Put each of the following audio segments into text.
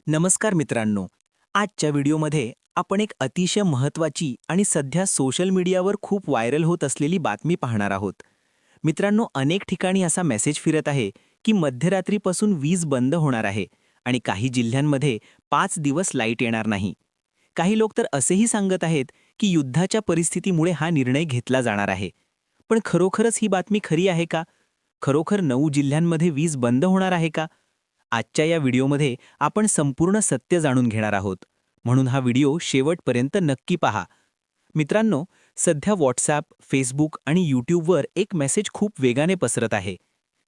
नमस्कार मित्रांनो. आजच्या व्हिडिओमध्ये आपण एक अतिशय महत्त्वाची आणि सध्या सोशल मीडियावर खूप व्हायरल होत असलेली बातमी पाहणार आहोत. मित्रांनो, अनेक ठिकाणी असा मेसेज फिरत आहे की मध्यरात्रीपासून वीज बंद होणार आहे आणि काही जिल्ह्यांमध्ये 5 दिवस लाईट येणार नाही. काही लोक तर असेही सांगत आहेत की युद्धाच्या परिस्थितीमुळे हा निर्णय घेतला जाणार आहे. पण खरोखरच ही बातमी खरी आहे का? खरोखर 9 जिल्ह्यांमध्ये वीज बंद होणार आहे का? आजच्या या व्हिडिओमध्ये आपण संपूर्ण सत्य जाणून घेणार आहोत. म्हणून हा व्हिडिओ शेवटपर्यंत नक्की पहा. मित्रांनो, सध्या व्हॉट्सॲप, फेसबुक आणि यूट्यूबवर एक मेसेज खूप वेगाने पसरत आहे.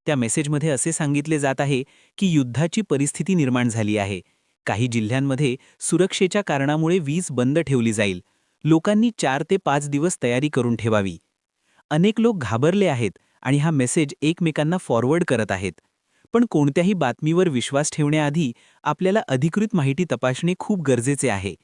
त्या मेसेजमध्ये असे सांगितले जात आहे की युद्धाची परिस्थिती निर्माण झाली आहे. काही जिल्ह्यांमध्ये सुरक्षेच्या कारणामुळे वीज बंद ठेवली जाईल. लोकांनी 4 ते 5 दिवस तयारी करून ठेवावी. अनेक लोक घाबरले आहेत आणि हा मेसेज एकमेकांना फॉरवर्ड करत आहेत. पण कोणत्याही बातमीवर विश्वास ठेवण्याआधी आपल्याला अधिकृत माहिती तपासणे खूप गरजेचे आहे.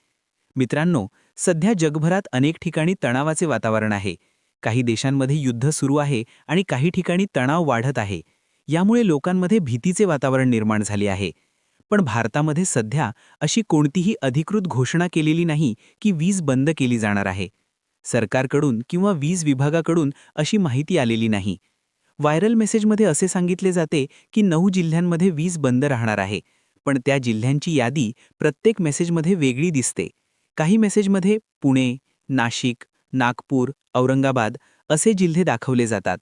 मित्रांनो, सध्या जगभरात अनेक ठिकाणी तणावाचे वातावरण आहे. काही देशांमध्ये युद्ध सुरू आहे आणि काही ठिकाणी तणाव वाढत आहे. यामुळे लोकांमध्ये भीतीचे वातावरण निर्माण झाले आहे. पण भारतामध्ये सध्या अशी कोणतीही अधिकृत घोषणा केलेली नाही की वीज बंद केली जाणार आहे. सरकारकडून किंवा वीज विभागाकडून अशी माहिती आलेली नाही. व्हायरल मेसेजमध्ये असे सांगितले जाते की 9 जिल्ह्यांमध्ये वीज बंद राहणार आहे, पण त्या जिल्ह्यांची यादी प्रत्येक मेसेजमध्ये वेगळी दिसते. काही मेसेजमध्ये पुणे, नाशिक, नागपूर, औरंगाबाद असे जिल्हे दाखवले जातात,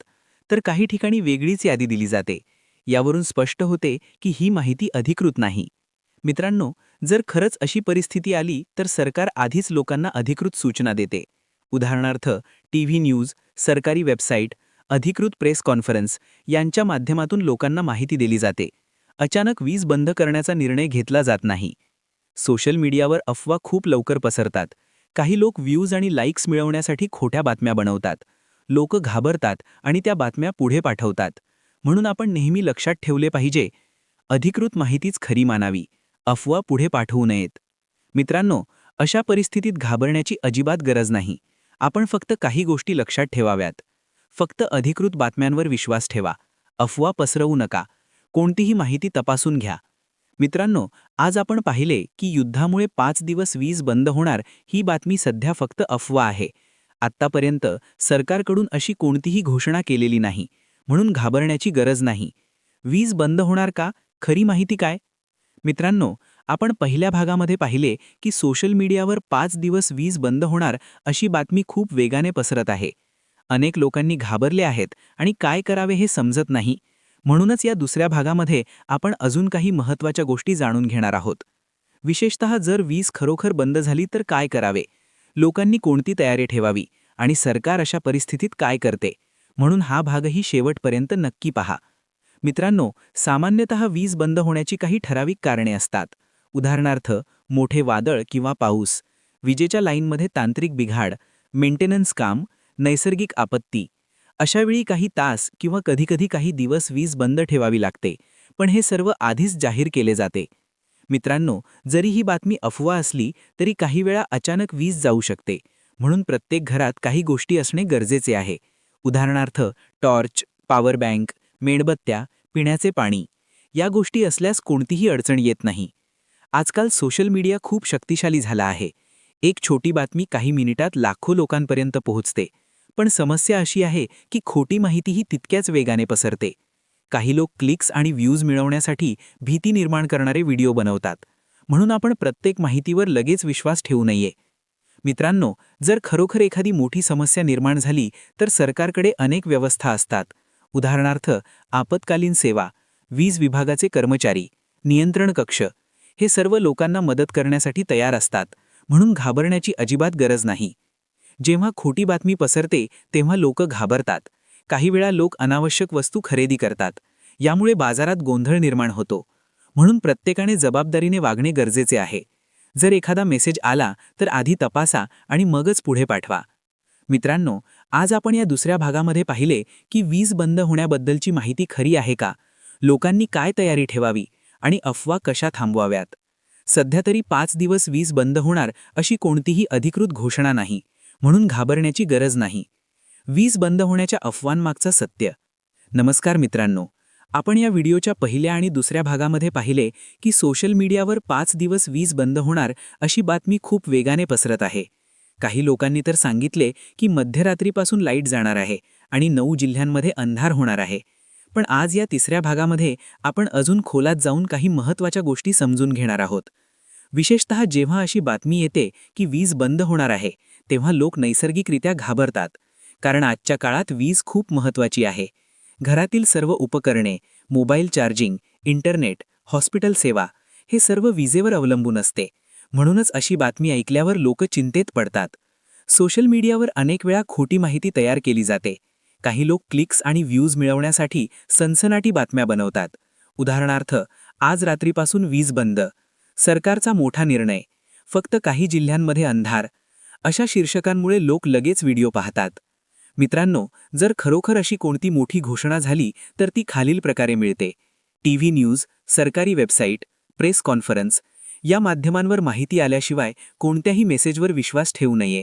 तर काही ठिकाणी वेगळीच यादी दिली जाते. यावरून स्पष्ट होते की ही माहिती अधिकृत नाही. मित्रांनो, जर खरंच अशी परिस्थिती आली तर सरकार आधीच लोकांना अधिकृत सूचना देते. उदाहरणार्थ, टीव्ही न्यूज, सरकारी वेबसाईट, अधिकृत प्रेस कॉन्फरन्स यांच्या माध्यमातून लोकांना माहिती दिली जाते. अचानक वीज बंद करण्याचा निर्णय घेतला जात नाही. सोशल मीडियावर अफवा खूप लवकर पसरतात. काही लोक व्ह्यूज आणि लाईक्स मिळवण्यासाठी खोट्या बातम्या बनवतात. लोक घाबरतात आणि त्या बातम्या पुढे पाठवतात. म्हणून आपण नेहमी लक्षात ठेवले पाहिजे, अधिकृत माहितीच खरी मानावी, अफवा पुढे पाठवू नयेत. मित्रांनो, अशा परिस्थितीत घाबरण्याची अजिबात गरज नाही. आपण फक्त काही गोष्टी लक्षात ठेवाव्यात. फक्त अधिकृत बातम्यांवर विश्वास ठेवा. अफवा पसरवू नका. कोणतीही माहिती तपासून घ्या. मित्रांनो, आज आपण पाहिले की युद्धामुळे 5 दिवस वीज बंद होणार ही बातमी सध्या फक्त अफवा आहे. आत्तापर्यंत सरकारकडून अशी कोणतीही घोषणा केलेली नाही. म्हणून घाबरण्याची गरज नाही. वीज बंद होणार का? खरी माहिती काय? मित्रांनो, आपण पहिल्या भागामध्ये पाहिले की सोशल मीडियावर 5 दिवस वीज बंद होणार अशी बातमी खूप वेगाने पसरत आहे. अनेक लोकांनी घाबरले आहेत आणि काय करावे हे समजत नाही. म्हणूनच या दुसऱ्या भागामध्ये आपण अजून काही महत्त्वाच्या गोष्टी जाणून घेणार आहोत. विशेषतः जर वीज खरोखर बंद झाली तर काय करावे, लोकांनी कोणती तयारी ठेवावी आणि सरकार अशा परिस्थितीत काय करते. म्हणून हा भागही शेवटपर्यंत नक्की पहा. मित्रांनो, सामान्यतः वीज बंद होण्याची काही ठराविक कारणे असतात. उदाहरणार्थ, मोठे वादळ किंवा पाऊस, विजेच्या लाईनमध्ये तांत्रिक बिघाड, मेंटेनन्स काम, नैसर्गिक आपत्ती. अशावेळी काही तास किंवा कधीकधी काही दिवस वीज बंद ठेवावी लागते, पण हे सर्व आधीच जाहीर केले जाते. मित्रांनो, जरी ही बातमी अफवा असली तरी काही वेळा अचानक वीज जाऊ शकते. म्हणून प्रत्येक घरात काही गोष्टी असणे गरजेचे आहे. उदाहरणार्थ, टॉर्च, पॉवर बँक, मेणबत्त्या, पिण्याचे पाणी. या गोष्टी असल्यास कोणतीही अडचण येत नाही. आजकाल सोशल मीडिया खूप शक्तिशाली झाला आहे. एक छोटी बातमी काही मिनिटात लाखो लोकांपर्यंत पोहोचते. पण समस्या अशी आहे की खोटी माहितीही तितक्याच वेगाने पसरते. काही लोक क्लिक्स आणि व्ह्यूज मिळवण्यासाठी भीती निर्माण करणारे व्हिडिओ बनवतात. म्हणून आपण प्रत्येक माहितीवर लगेच विश्वास ठेवू नये. मित्रांनो, जर खरोखर एखादी मोठी समस्या निर्माण झाली तर सरकारकडे अनेक व्यवस्था असतात. उदाहरणार्थ, आपत्कालीन सेवा, वीज विभागाचे कर्मचारी, नियंत्रण कक्ष. हे सर्व लोकांना मदत करण्यासाठी तयार असतात. म्हणून घाबरण्याची अजिबात गरज नाही. जेव्हा खोटी बातमी पसरते तेव्हा लोक घाबरतात. काही वेळा लोक अनावश्यक वस्तू खरेदी करतात. यामुळे बाजारात गोंधळ निर्माण होतो. म्हणून प्रत्येकाने जबाबदारीने वागणे गरजेचे आहे. जर एखादा मेसेज आला तर आधी तपासा आणि मगच पुढे पाठवा. मित्रांनो, आज आपण या दुसऱ्या भागामध्ये पाहिले की वीज बंद होण्याबद्दलची माहिती खरी आहे का, लोकांनी काय तयारी ठेवावी आणि अफवा कशा थांबवाव्यात. सध्या तरी 5 दिवस वीज बंद होणार अशी कोणतीही अधिकृत घोषणा नाही. म्हणून घाबरण्याची गरज नाही. वीज बंद होण्याच्या अफवांमागचं सत्य. नमस्कार मित्रांनो, आपण या व्हिडिओच्या पहिल्या आणि दुसऱ्या भागामध्ये पाहिले की सोशल मीडियावर 5 दिवस वीज बंद होणार अशी बातमी खूप वेगाने पसरत आहे. काही लोकांनी तर सांगितले की मध्यरात्रीपासून लाईट जाणार आहे आणि 9 जिल्ह्यांमध्ये अंधार होणार आहे. पण आज या तिसऱ्या भागामध्ये आपण अजून खोलात जाऊन काही महत्त्वाच्या गोष्टी समजून घेणार आहोत. विशेषतः जेव्हा अशी बातमी येते की वीज बंद होणार आहे, तेव्हा लोक नैसर्गिकरित्या घाबरतात. कारण आजच्या काळात वीज खूप महत्त्वाची आहे. घरातील सर्व उपकरणे, मोबाईल चार्जिंग, इंटरनेट, हॉस्पिटल सेवा हे सर्व विजेवर अवलंबून असते. म्हणूनच अशी बातमी ऐकल्यावर लोक चिंतेत पडतात. सोशल मीडियावर अनेक वेळा खोटी माहिती तयार केली जाते. काही लोक क्लिक्स आणि व्ह्यूज मिळवण्यासाठी सनसनाटी बातम्या बनवतात. उदाहरणार्थ, आज रात्रीपासून वीज बंद, सरकारचा मोठा निर्णय, फक्त काही जिल्ह्यांमध्ये अंधार अशा शीर्षकांमुळे लोक लगेच व्हिडिओ पाहतात. मित्रांनो, जर खरोखर अशी कोणती मोठी घोषणा झाली तर ती खालील प्रकारे मिळते. टीव्ही न्यूज, सरकारी वेबसाईट, प्रेस कॉन्फरन्स या माध्यमांवर माहिती आल्याशिवाय कोणत्याही मेसेजवर विश्वास ठेवू नये.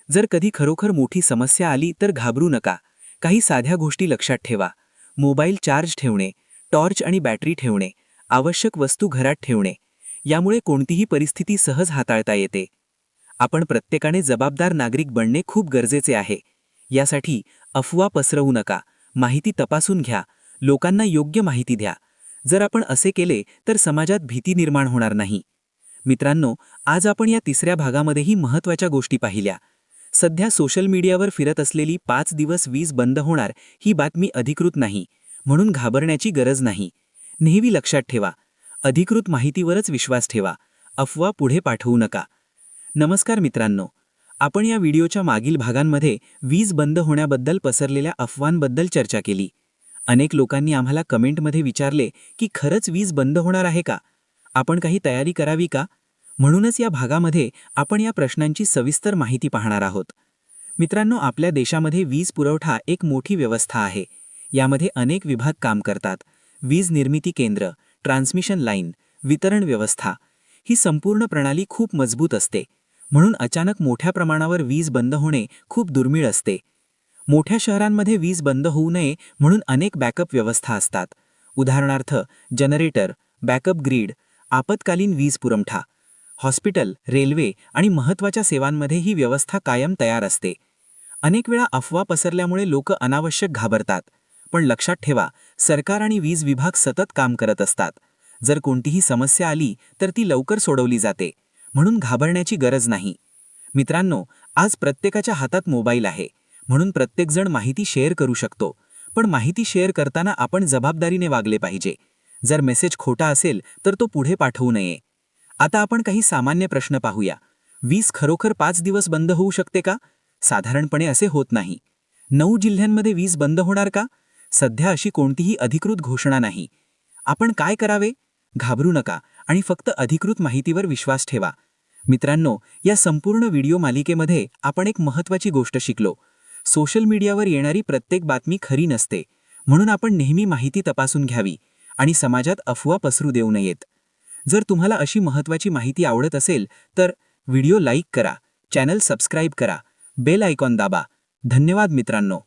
जर कधी खरोखर मोठी समस्या आली तर घाबरू नका. काही साध्या गोष्टी लक्षात ठेवा. मोबाईल चार्ज ठेवणे, टॉर्च आणि बॅटरी ठेवणे, आवश्यक वस्तू घरात ठेवणे. यामुळे कोणतीही परिस्थिती सहज हाताळता येते. आपण प्रत्येकाने जबाबदार नागरिक बनणे खूप गरजेचे आहे. यासाठी अफवा पसरवू नका, माहिती तपासून घ्या, लोकांना योग्य माहिती द्या. जर आपण असे केले तर समाजात भीती निर्माण होणार नाही. मित्रांनो, आज आपण या तिसऱ्या भागामध्येही महत्त्वाच्या गोष्टी पाहिल्या. सध्या सोशल मीडियावर फिरत असलेली 5 दिवस वीज बंद होणार ही बातमी अधिकृत नाही, म्हणून घाबरण्याची गरज नाही. नेहमी लक्षात ठेवा, अधिकृत माहितीवरच विश्वास ठेवा, अफवा पुढे पाठवू नका. नमस्कार मित्रांनो, आपण या व्हिडिओच्या मागील भागांमध्ये वीज बंद होण्याबद्दल पसरलेल्या अफवांबद्दल चर्चा केली. अनेक लोकांनी आम्हाला कमेंटमध्ये विचारले की खरंच वीज बंद होणार आहे का? आपण काही तयारी करावी का? म्हणूनच या भागामध्ये आपण या प्रश्नांची सविस्तर माहिती पाहणार आहोत. मित्रांनो, आपल्या देशामध्ये वीज पुरवठा एक मोठी व्यवस्था आहे. यामध्ये अनेक विभाग काम करतात. वीज निर्मिती केंद्र, ट्रान्समिशन लाईन, वितरण व्यवस्था ही संपूर्ण प्रणाली खूप मजबूत असते. म्हणून अचानक मोठ्या प्रमाणावर वीज बंद होणे खूप दुर्मिळ असते. मोठ्या शहरांमध्ये वीज बंद होऊ नये म्हणून अनेक बॅकअप व्यवस्था असतात. उदाहरणार्थ, जनरेटर, बॅकअप ग्रीड, आपत्कालीन वीज पुरवठा. हॉस्पिटल, रेल्वे आणि महत्त्वाच्या सेवांमध्ये ही व्यवस्था कायम तयार असते. अनेक वेळा अफवा पसरल्यामुळे लोक अनावश्यक घाबरतात. पण लक्षात ठेवा, सरकार आणि वीज विभाग सतत काम करत असतात. जर कोणतीही समस्या आली तर ती लवकर सोडवली जाते. म्हणून घाबरण्याची गरज नाही. मित्रांनो, आज प्रत्येकाच्या हातात मोबाईल आहे, म्हणून प्रत्येकजण माहिती शेअर करू शकतो. पण माहिती शेअर करताना आपण जबाबदारीने वागले पाहिजे. जर मेसेज खोटा असेल तर तो पुढे पाठवू नये. आता आपण काही सामान्य प्रश्न पाहूया. वीज खरोखर 5 दिवस बंद होऊ शकते का? साधारणपणे असे होत नाही. 9 जिल्ह्यांमध्ये वीज बंद होणार का? सध्या अशी कोणतीही अधिकृत घोषणा नाही. आपण काय करावे? घाबरू नका आणि फक्त अधिकृत माहितीवर विश्वास ठेवा. मित्रांनो, या संपूर्ण व्हिडिओ मालिकेमध्ये आपण एक महत्त्वाची गोष्ट शिकलो. सोशल मीडियावर येणारी प्रत्येक बातमी खरी नसते. म्हणून आपण नेहमी माहिती तपासून घ्यावी आणि समाजात अफवा पसरू देऊ नयेत. जर तुम्हाला अशी महत्त्वाची माहिती आवडत असेल तर व्हिडिओ लाईक करा, चॅनल सबस्क्राईब करा, बेल आयकॉन दाबा. धन्यवाद मित्रांनो.